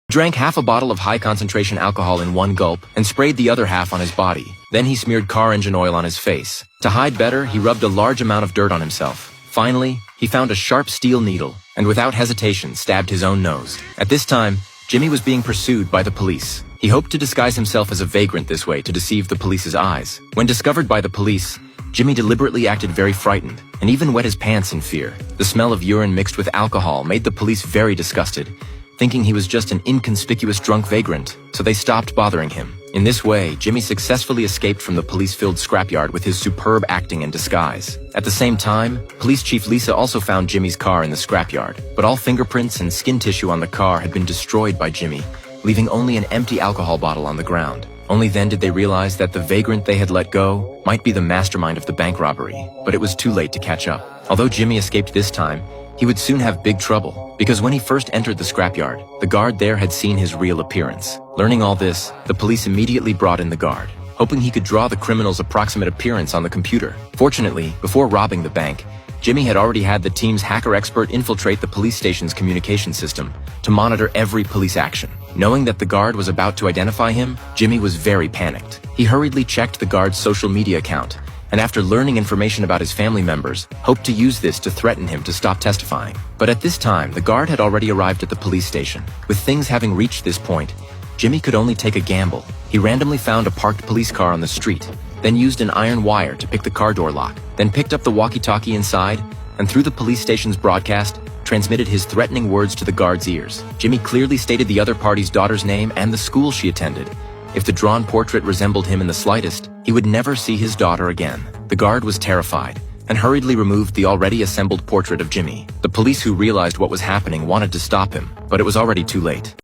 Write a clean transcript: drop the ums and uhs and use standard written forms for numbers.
Drank half a bottle of high-concentration alcohol in one gulp and sprayed the other half on his body. Then he smeared car engine oil on his face. To hide better, he rubbed a large amount of dirt on himself. Finally, he found a sharp steel needle and without hesitation stabbed his own nose. At this time, Jimmy was being pursued by the police. He hoped to disguise himself as a vagrant this way to deceive the police's eyes. When discovered by the police, Jimmy deliberately acted very frightened and even wet his pants in fear. The smell of urine mixed with alcohol made the police very disgusted, thinking he was just an inconspicuous drunk vagrant, so they stopped bothering him. In this way, Jimmy successfully escaped from the police-filled scrapyard with his superb acting and disguise. At the same time, Police Chief Lisa also found Jimmy's car in the scrapyard, but all fingerprints and skin tissue on the car had been destroyed by Jimmy, leaving only an empty alcohol bottle on the ground. Only then did they realize that the vagrant they had let go might be the mastermind of the bank robbery, but it was too late to catch up. Although Jimmy escaped this time, he would soon have big trouble, because when he first entered the scrapyard, the guard there had seen his real appearance. Learning all this, the police immediately brought in the guard, hoping he could draw the criminal's approximate appearance on the computer. Fortunately, before robbing the bank, Jimmy had already had the team's hacker expert infiltrate the police station's communication system to monitor every police action. Knowing that the guard was about to identify him, Jimmy was very panicked. He hurriedly checked the guard's social media account, and after learning information about his family members, hoped to use this to threaten him to stop testifying. But at this time, the guard had already arrived at the police station. With things having reached this point, Jimmy could only take a gamble. He randomly found a parked police car on the street, then used an iron wire to pick the car door lock, then picked up the walkie-talkie inside, and through the police station's broadcast, transmitted his threatening words to the guard's ears. Jimmy clearly stated the other party's daughter's name and the school she attended. If the drawn portrait resembled him in the slightest, he would never see his daughter again. The guard was terrified and hurriedly removed the already assembled portrait of Jimmy. The police who realized what was happening wanted to stop him, but it was already too late.